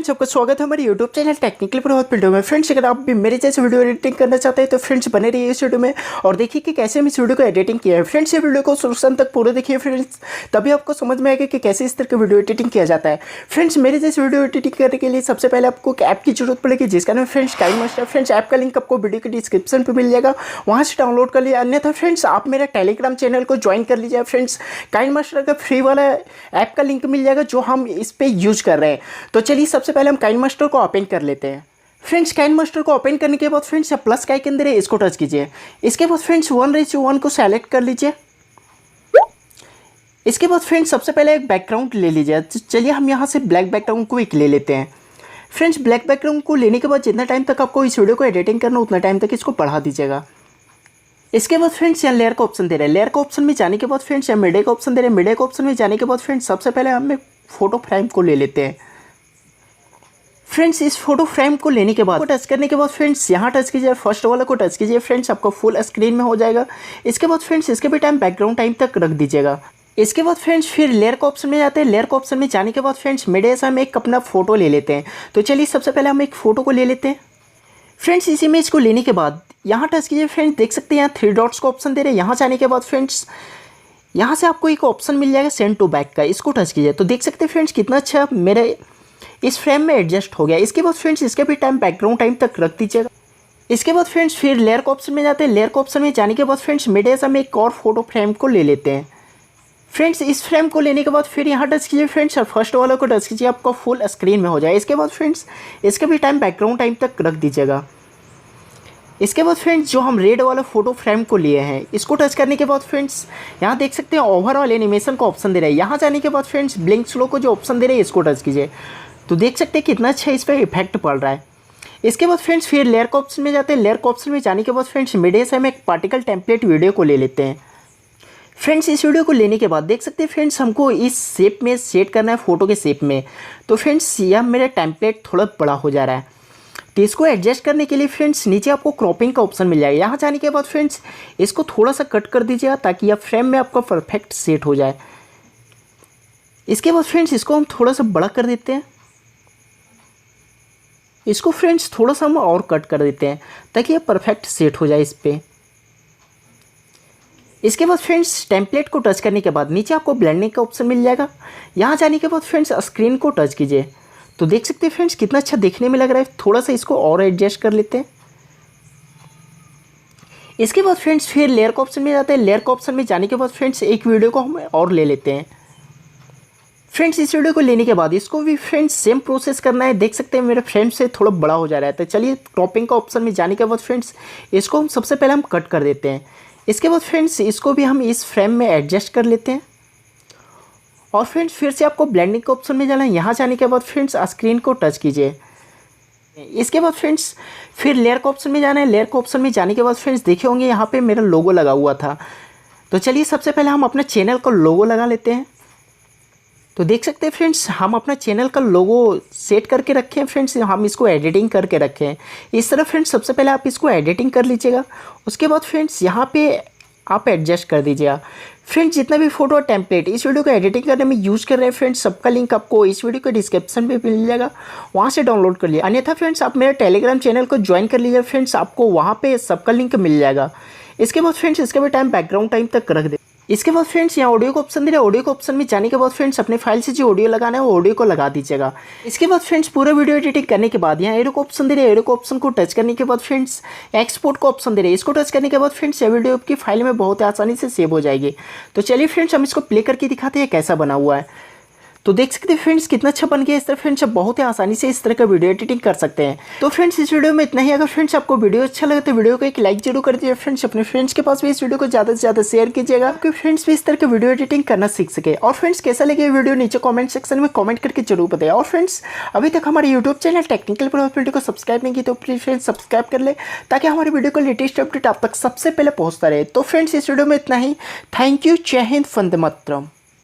Friends, आपका स्वागत है हमारे यूट्यूब चैनल टेक्निकल प्रभात पिंटू में। फ्रेंड्स, अगर आप भी मेरे जैसे वीडियो एडिटिंग करना चाहते हैं तो फ्रेंड्स बने रहिए इस वीडियो में और देखिए कि कैसे हम इस वीडियो को एडिटिंग किया है। फ्रेंड्स, ये वीडियो को शुरू से अंत तक पूरा देखिए फ्रेंड्स, तभी आपको समझ में आएगा कि कैसे इस तरह की वीडियो एडिटिंग किया जाता है। फ्रेंड्स, मेरे जैसे वीडियो एडिटिंग करने के लिए सबसे पहले आपको ऐप की जरूरत पड़ेगी, जिसका नाम फ्रेंड्स काइनमास्टर। फ्रेंड्स, ऐप का लिंक आपको वीडियो के डिस्क्रिप्शन पर मिल जाएगा, वहाँ से डाउनलोड कर लिया। अन्यथा फ्रेंड्स आप मेरा टेलीग्राम चैनल को ज्वाइन कर लीजिए। फ्रेंड्स, काइनमास्टर का फ्री वाला ऐप का लिंक मिल जाएगा जो हम इस पर यूज कर रहे हैं। तो चलिए सबसे पहले हम काइनमास्टर को ओपन कर लेते हैं। फ्रेंड्स, काइनमास्टर को ओपन करने के बाद फ्रेंड्स प्लस का आइकन दे रहे हैं, इसको टच कीजिए। इसके बाद फ्रेंड्स 1:1 को सेलेक्ट कर लीजिए। इसके बाद फ्रेंड्स सबसे पहले एक बैकग्राउंड ले लीजिए। चलिए हम यहाँ से ब्लैक बैकग्राउंड को एक ले लेते हैं। फ्रेंड्स, ब्लैक बैकग्राउंड को लेने के बाद जितना टाइम तक आपको इस वीडियो को एडिटिंग करना उतना टाइम तक इसको बढ़ा दीजिएगा। इसके बाद फ्रेंड्स यहाँ लेयर का ऑप्शन दे रहे हैं। लेयर का ऑप्शन में जाने के बाद फ्रेंड्स यहाँ मीडिया का ऑप्शन दे रहे हैं। मीडिया का ऑप्शन में जाने के बाद फ्रेंड्स सबसे पहले हम एक फोटो फ्रेम को ले लेते हैं। फ्रेंड्स, इस फोटो फ्रेम को लेने के बाद टच करने के बाद फ्रेंड्स यहाँ टच कीजिए, फर्स्ट वाला को टच कीजिए। फ्रेंड्स, आपको फुल स्क्रीन में हो जाएगा। इसके बाद फ्रेंड्स इसके भी टाइम बैकग्राउंड टाइम तक रख दीजिएगा। इसके बाद फ्रेंड्स फिर लेयर का ऑप्शन में जाते हैं। लेयर का ऑप्शन में जाने के बाद फ्रेंड्स मीडिया से हम एक अपना फोटो ले लेते हैं। तो चलिए सबसे पहले हम एक फ़ोटो को ले लेते हैं। फ्रेंड्स, इस इमेज को लेने के बाद यहाँ टच कीजिए। फ्रेंड्स, देख सकते हैं यहाँ 3 डॉट्स का ऑप्शन दे रहे हैं। यहाँ जाने के बाद फ्रेंड्स यहाँ से आपको एक ऑप्शन मिल जाएगा सेंड टू बैक का, इसको टच कीजिए। तो देख सकते हैं फ्रेंड्स कितना अच्छा मेरे इस फ्रेम में एडजस्ट हो गया। इसके बाद फ्रेंड्स इसके भी टाइम बैकग्राउंड टाइम तक रख दीजिएगा। इसके बाद फ्रेंड्स फिर लेयर का ऑप्शन में जाते हैं। लेयर का ऑप्शन में जाने के बाद फ्रेंड्स मीडिया से हम एक और फोटो फ्रेम को ले लेते हैं। फ्रेंड्स, इस फ्रेम को लेने के बाद फिर यहाँ टच कीजिए फ्रेंड्स और फर्स्ट वाला को टच कीजिए, आपको फुल स्क्रीन में हो जाए। इसके बाद फ्रेंड्स इसके भी टाइम बैकग्राउंड टाइम तक रख दीजिएगा। इसके बाद फ्रेंड्स जो हम रेड वाला फोटो फ्रेम को लिए हैं, इसको टच करने के बाद फ्रेंड्स यहाँ देख सकते हैं ओवरऑल एनिमेशन का ऑप्शन दे रहा है। यहाँ जाने के बाद फ्रेंड्स ब्लिंक स्लो को जो ऑप्शन दे रहे हैं इसको टच कीजिए। तो देख सकते हैं कितना अच्छा इस पर इफेक्ट पड़ रहा है। इसके बाद फ्रेंड्स फिर लेयर का ऑप्शन में जाते हैं। लेयर का ऑप्शन में जाने के बाद फ्रेंड्स मीडिया से हम एक पार्टिकल टेम्पलेट वीडियो को ले लेते हैं। फ्रेंड्स, इस वीडियो को लेने के बाद देख सकते हैं फ्रेंड्स हमको इस शेप में सेट करना है, फोटो के शेप में। तो फ्रेंड्स यह मेरा टेम्पलेट थोड़ा बड़ा हो जा रहा है, तो इसको एडजस्ट करने के लिए फ्रेंड्स नीचे आपको क्रॉपिंग का ऑप्शन मिल जाएगा। यहाँ जाने के बाद फ्रेंड्स इसको थोड़ा सा कट कर दीजिएगा ताकि यह फ्रेम में आपका परफेक्ट सेट हो जाए। इसके बाद फ्रेंड्स इसको हम थोड़ा सा बड़ा कर देते हैं। इसको फ्रेंड्स थोड़ा सा हम और कट कर देते हैं ताकि यह परफेक्ट सेट हो जाए इस पर। इसके बाद फ्रेंड्स टेम्पलेट को टच करने के बाद नीचे आपको ब्लेंडिंग का ऑप्शन मिल जाएगा। यहाँ जाने के बाद फ्रेंड्स स्क्रीन को टच कीजिए। तो देख सकते हैं फ्रेंड्स कितना अच्छा देखने में लग रहा है। थोड़ा सा इसको और एडजस्ट कर लेते हैं। इसके बाद फ्रेंड्स फिर लेयर का ऑप्शन में जाते हैं। लेयर का ऑप्शन में जाने के बाद फ्रेंड्स एक वीडियो को हम और ले लेते हैं। फ्रेंड्स, इस वीडियो को लेने के बाद इसको भी फ्रेंड्स सेम प्रोसेस करना है। देख सकते हैं मेरे फ्रेम से थोड़ा बड़ा हो जा रहा है। तो चलिए क्रॉपिंग का ऑप्शन में जाने के बाद फ्रेंड्स इसको हम सबसे पहले हम कट कर देते हैं। इसके बाद फ्रेंड्स इसको भी हम इस फ्रेम में एडजस्ट कर लेते हैं। और फ्रेंड्स फिर से आपको ब्लेंडिंग के ऑप्शन में जाना है। यहाँ जाने के बाद फ्रेंड्स स्क्रीन को टच कीजिए। इसके बाद फ्रेंड्स फिर लेयर का ऑप्शन में जाना है। लेयर का ऑप्शन में जाने के बाद फ्रेंड्स देखे होंगे यहाँ पे मेरा लोगो लगा हुआ था। तो चलिए सबसे पहले हम अपने चैनल का लोगो लगा लेते हैं। तो देख सकते हैं फ्रेंड्स हम अपना चैनल का लोगो सेट करके रखे हैं। फ्रेंड्स हम इसको एडिटिंग करके रखे हैं इस तरह। फ्रेंड्स सबसे पहले आप इसको एडिटिंग कर लीजिएगा। उसके बाद फ्रेंड्स यहाँ पे आप एडजस्ट कर दीजिएगा। फ्रेंड्स जितना भी फोटो और टेम्पलेट इस वीडियो को एडिटिंग करने में यूज़ कर रहे हैं फ्रेंड्स, सबका लिंक आपको इस वीडियो के डिस्क्रिप्शन में मिल जाएगा, वहाँ से डाउनलोड कर लिया। अन्यथा फ्रेंड्स आप मेरे टेलीग्राम चैनल को ज्वाइन कर लीजिए। फ्रेंड्स आपको वहाँ पे सबका लिंक मिल जाएगा। इसके बाद फ्रेंड्स इसके भी टाइम बैकग्राउंड टाइम तक रख दे। इसके बाद फ्रेंड्स यहाँ ऑडियो का ऑप्शन दे रहे हैं। ऑडियो का ऑप्शन में जाने के बाद फ्रेंड्स अपने फाइल से जो ऑडियो लगाना है वो ऑडियो को लगा दीजिएगा। इसके बाद फ्रेंड्स पूरा वीडियो एडिटिंग करने के बाद यहाँ एरो का ऑप्शन दे रहे हैं। एरो का ऑप्शन को टच करने के बाद फ्रेंड्स एक्सपोर्ट का ऑप्शन दे रहे हैं। इसको टच करने के बाद फ्रेंड्स ये वीडियो आपकी फाइल में बहुत आसानी से सेव हो जाएगी। तो चलिए फ्रेंड्स हम इसको प्ले करके दिखाते हैं कैसा बना हुआ है। तो देख सकते हैं फ्रेंड्स कितना अच्छा बन गया। इस तरह फ्रेंड्स आप बहुत ही आसानी से इस तरह का वीडियो एडिटिंग कर सकते हैं। तो फ्रेंड्स इस वीडियो में इतना ही। अगर फ्रेंड्स आपको वीडियो अच्छा लगे तो वीडियो को एक लाइक जरूर कर दीजिए। फ्रेंड्स अपने फ्रेंड्स के पास भी इस वीडियो को ज़्यादा से ज़्यादा शेयर कीजिएगा, क्योंकि फ्रेंड्स भी इस तरह का वीडियो एडिटिंग करना सीख सके। और फ्रेंड्स कैसा लगे वीडियो नीचे कॉमेंट सेक्शन में कॉमेंट करके जरूर बताइए। और फ्रेंड्स अभी तक हमारे यूट्यूब चैनल टेक्निकल प्रभात पिंटू को सब्सक्राइब नहीं की तो प्लीज़ फ्रेंड्स सब्सक्राइब कर ले, ताकि हमारे वीडियो का लेटेस्ट अपडेट आप तक सबसे पहले पहुँचता रहे। तो फ्रेंड्स इस वीडियो में इतना ही। Thank you. जय हिंद, वंदे मातरम।